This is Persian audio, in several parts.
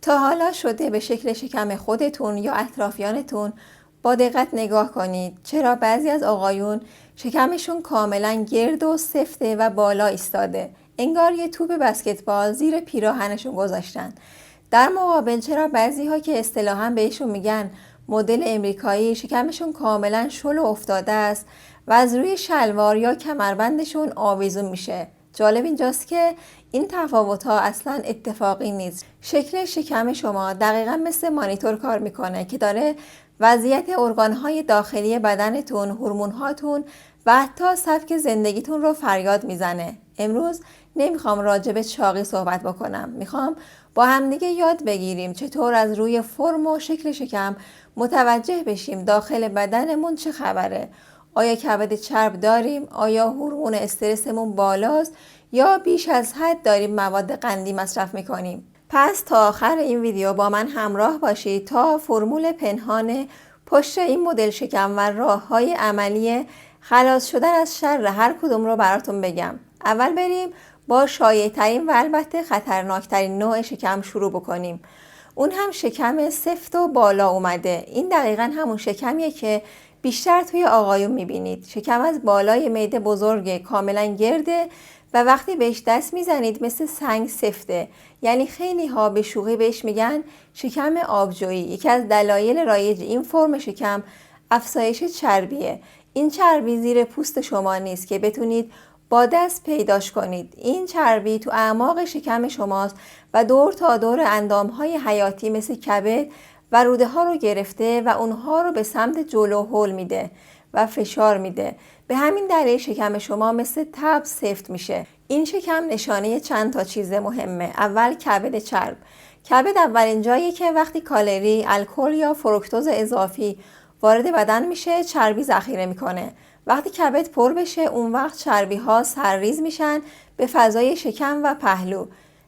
تا حالا شده به شکل شکم خودتون یا اطرافیانتون با دقت نگاه کنید چرا بعضی از آقایون شکمشون کاملا گرد و سفته و بالا ایستاده، انگار یه توپ بسکتبال زیر پیراهنشون گذاشتن. در مقابل چرا بعضی ها که اصطلاحاً بهشون میگن مدل امریکایی شکمشون کاملا شل و افتاده است و از روی شلوار یا کمربندشون آویزون میشه. جالب اینجاست که این تفاوت‌ها اصلاً اتفاقی نیست. شکل شکم شما دقیقاً مثل مانیتور کار میکنه که داره وضعیت ارگان‌های داخلی بدنتون، هورمون‌هاتون و حتی سبک زندگیتون رو فریاد میزنه. امروز نمیخوام راجع به چاقی صحبت بکنم. میخوام با همدیگه یاد بگیریم چطور از روی فرم و شکل شکم متوجه بشیم داخل بدنمون چه خبره. آیا کبد چرب داریم؟ آیا هورمون استرسمون بالاست؟ یا بیش از حد داریم مواد قندی مصرف میکنیم؟ پس تا آخر این ویدیو با من همراه باشید تا فرمول پنهان پشت این مدل شکم و راه‌های عملی خلاص شدن از شر هر کدوم رو براتون بگم. اول بریم با شایع‌ترین و البته خطرناکترین نوع شکم شروع بکنیم. اون هم شکم سفت و بالا اومده. این دقیقاً همون شکمیه که بیشتر توی آقایون میبینید. شکم از بالای معده بزرگه، کاملا گرده و وقتی بهش دست میزنید مثل سنگ سفته. یعنی خیلی ها به شوخی بهش میگن شکم آبجویی. یکی از دلایل رایج این فرم شکم افزایش چربیه. این چربی زیر پوست شما نیست که بتونید با دست پیداش کنید. این چربی تو اعماق شکم شماست و دور تا دور اندامهای حیاتی مثل کبد و روده ها رو گرفته و اونها رو به سمت جلو هل میده و فشار میده. به همین دلیل شکم شما مثل تب سفت میشه. این شکم نشانه چند تا چیز مهمه. اول کبد چرب. کبد اولین جاییه که وقتی کالری، الکل یا فروکتوز اضافی وارد بدن میشه چربی ذخیره میکنه. وقتی کبد پر بشه اون وقت چربی ها سرریز میشن به فضای شکم و پهلو.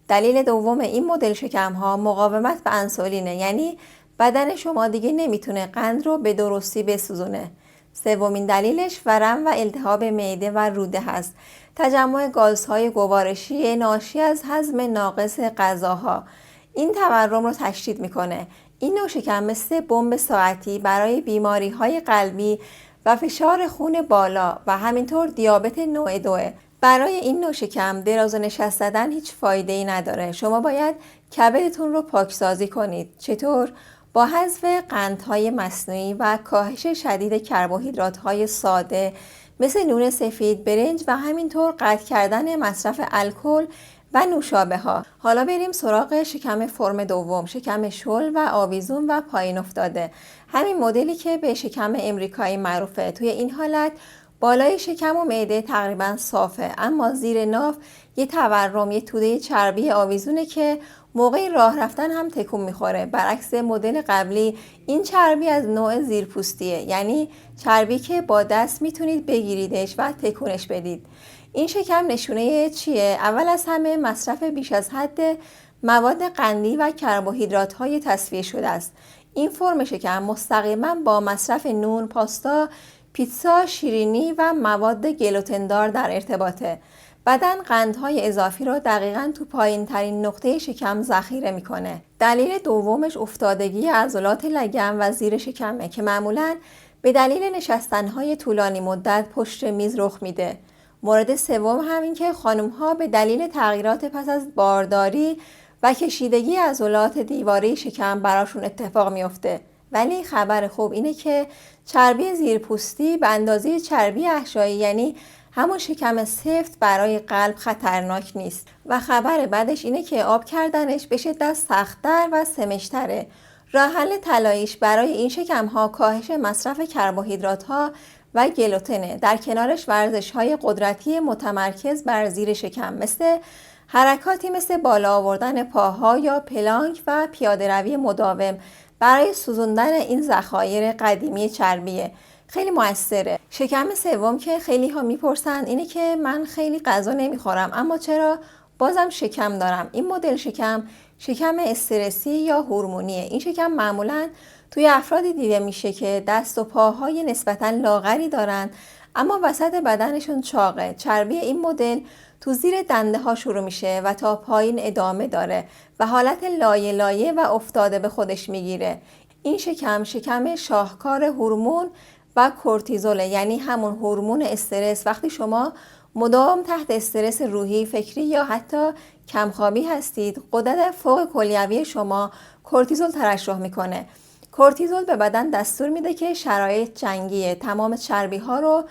دلیل دوم این مدل شکم ها مقاومت به انسولینه، یعنی بدن شما دیگه نمیتونه قند رو به درستی بسوزونه. سومین دلیلش ورم و التهاب معده و روده هست. تجمع گازهای گوارشی ناشی از هضم ناقص غذاها این تورم رو تشدید میکنه. این نوع شکم مثل بمب ساعتی برای بیماری‌های قلبی و فشار خون بالا و همینطور دیابت نوع 2. برای این نوع شکم دراز و نشست زدن هیچ فایده‌ای نداره. شما باید کبدتون رو پاکسازی کنید. چطور؟ با حذف قندهای مصنوعی و کاهش شدید کربوهیدرات‌های ساده مثل نون سفید، برنج و همینطور قطع کردن مصرف الکل و نوشابه ها. حالا بریم سراغ شکم فرم دوم، شکم شل و آویزون و پایین افتاده. همین مدلی که به شکم امریکایی معروفه. توی این حالت بالای شکم و معده تقریبا صافه، اما زیر ناف یه تورم، یه توده چربی آویزونه که موقع راه رفتن هم تکون میخوره. برعکس مدل قبلی این چربی از نوع زیرپوستیه، یعنی چربی که با دست میتونید بگیریدش و تکونش بدید. این شکم نشونه چیه؟ اول از همه مصرف بیش از حد مواد قندی و کربوهیدرات های تصفیه شده است. این فرم شکم مستقیما با مصرف نون، پاستا، پیتزا، شیرینی و مواد گلوتندار در ارتباطه. بدن قندهای اضافی را دقیقاً تو پایین ترین نقطه شکم ذخیره میکنه. دلیل دومش افتادگی عضلات لگن و زیر شکمه که معمولاً به دلیل نشستنهای طولانی مدت پشت میز رخ میده. مورد سوم همین که خانم‌ها به دلیل تغییرات پس از بارداری و کشیدگی عضلات دیواره شکم براشون اتفاق میفته. ولی خبر خوب اینه که چربی زیرپوستی به اندازه چربی احشایی، یعنی همون شکم سفت، برای قلب خطرناک نیست. و خبر بعدش اینه که آب کردنش به شدت سخت‌تر و سمش‌تره. راه حل طلاییش برای این شکم‌ها کاهش مصرف کربوهیدرات‌ها و گلوتنه. در کنارش ورزش‌های قدرتی متمرکز بر زیر شکم مثل حرکاتی مثل بالا آوردن پاها یا پلانک و پیاده‌روی مداوم برای سوزوندن این ذخایر قدیمی چربیه. خیلی موثره. شکم سوم که خیلی ها میپرسن اینه که من خیلی غذا نمیخورم اما چرا بازم شکم دارم؟ این مدل شکم شکم استرسی یا هورمونیه. این شکم معمولاً توی افرادی دیده میشه که دست و پاهای نسبتاً لاغری دارن اما وسط بدنشون چاقه. چربی این مدل تو زیر دنده ها شروع میشه و تا پایین ادامه داره و حالت لایه لایه و افتاده به خودش میگیره. این شکم شاهکار هورمون و کورتیزوله، یعنی همون هورمون استرس. وقتی شما مدام تحت استرس روحی، فکری یا حتی کمخوابی هستید، غدد فوق کلیوی شما کورتیزول ترشح میکنه. کورتیزول به بدن دستور میده که شرایط جنگیه، تمام چربی ها رو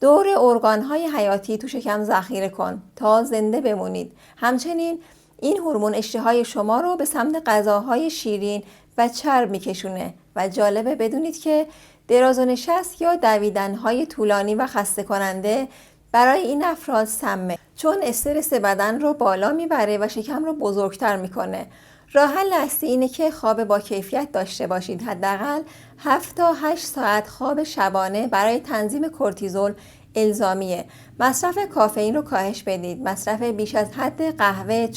دور ارگان‌های حیاتی تو شکم ذخیره کن تا زنده بمونید. همچنین این هورمون اشتهای شما رو به سمت غذاهای شیرین و چرب میکشونه و جالبه بدونید که دراز و نشست یا دویدن‌های طولانی و خسته کننده برای این افراد سمه، چون استرس بدن رو بالا میبره و شکم رو بزرگتر میکنه. راه حل اصلی اینه که خواب با کیفیت داشته باشید. حداقل 7 تا 8 ساعت خواب شبانه برای تنظیم کورتیزول الزامیه. مصرف کافئین رو کاهش بدید. مصرف بیش از حد قهوه،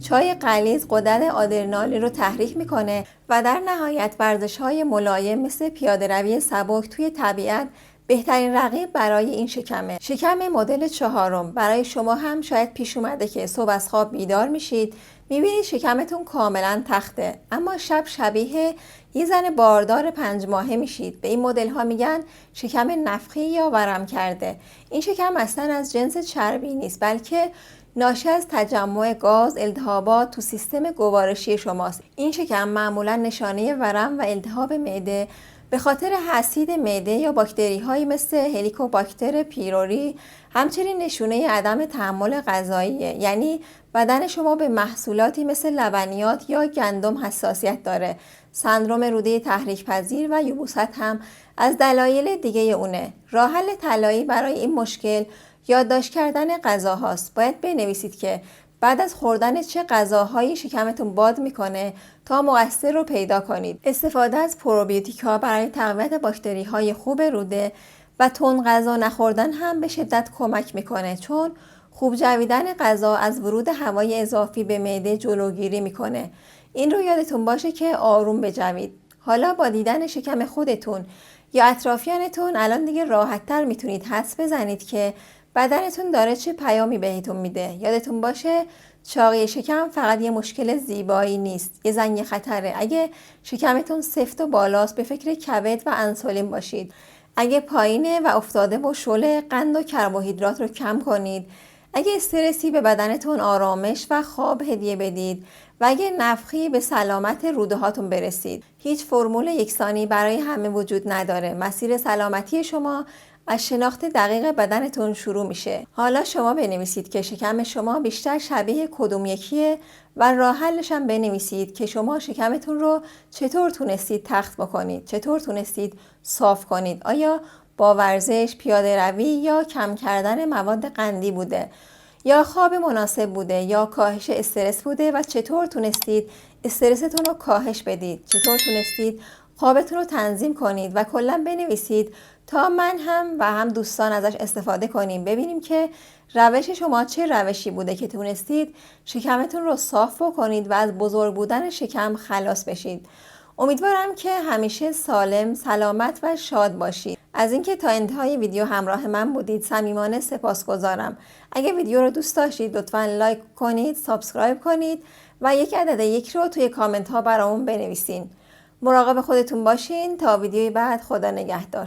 چای غلیظ غدد آدرنال رو تحریک میکنه و در نهایت ورزش‌های ملایم مثل پیاده‌روی سبک توی طبیعت بهترین رقیب برای این شکمه. شکم مدل 4 برای شما هم شاید پیش اومده که صبح از خواب بیدار میشید، میبینید شکمتون کاملا تخته، اما شب شبیه یه زن باردار 5 ماهه میشید. به این مدل ها میگن شکم نفخی یا ورم کرده. این شکم اصلا از جنس چربی نیست، بلکه ناشی از تجمع گاز، التهابات تو سیستم گوارشی شماست. این شکم معمولا نشانه ورم و التهاب معده به خاطر اسید معده یا باکتری هایی مثل هلیکوباکتر پیروری، همچنین نشونه عدم تحمل غذاییه، یعنی بدن شما به محصولاتی مثل لبنیات یا گندم حساسیت داره. سندرم روده تحریک پذیر و یبوست هم از دلایل دیگه اونه. راه حل طلایی برای این مشکل یادداشت کردن غذاهاست. باید بنویسید که بعد از خوردن چه غذاهایی شکمتون باد میکنه تا مقصر رو پیدا کنید. استفاده از پروبیوتیکا برای تقویت باکتری های خوب روده و تند غذا نخوردن هم به شدت کمک میکنه، چون خوب جویدن غذا از ورود هوای اضافی به معده جلوگیری میکنه. این رو یادتون باشه که آروم بجوید. حالا با دیدن شکم خودتون یا اطرافیانتون الان دیگه راحت‌تر میتونید حدس بزنید که بدنتون داره چه پیامی بهتون میده. یادتون باشه چاقی شکم فقط یه مشکل زیبایی نیست، یه زنگ خطره. اگه شکمتون سفت و بالاست به فکر کبد و انسولین باشید. اگه پایینه و افتاده و شعله قند و کربوهیدرات رو کم کنید. اگه استرسی به بدنتون آرامش و خواب هدیه بدید و اگه نفخی به سلامت روده هاتون برسید. هیچ فرمول یکسانی برای همه وجود نداره. مسیر سلامتی شما از شناخت دقیق بدنتون شروع میشه. حالا شما بنویسید که شکم شما بیشتر شبیه کدوم یکیه و راه حلش هم بنویسید که شما شکمتون رو چطور تونستید تخت بکنید، چطور تونستید صاف کنید. آیا با ورزش، پیاده روی یا کم کردن مواد قندی بوده، یا خواب مناسب بوده، یا کاهش استرس بوده و چطور تونستید استرستون رو کاهش بدید، چطور تونستید خوابتون رو تنظیم کنید و کلا بنویسید تا من و هم دوستان ازش استفاده کنیم، ببینیم که روش شما چه روشی بوده که تونستید شکمتون رو صاف بکنید و از بزرگ بودن شکم خلاص بشید. امیدوارم که همیشه سالم، سلامت و شاد باشید. از اینکه تا انتهای ویدیو همراه من بودید صمیمانه سپاسگزارم. اگه ویدیو رو دوست داشتید لطفاً لایک کنید، سابسکرایب کنید و یک عدد 1 رو توی کامنت ها برامون بنویسین. مراقب خودتون باشین. تا ویدیوی بعد، خدا نگهدار.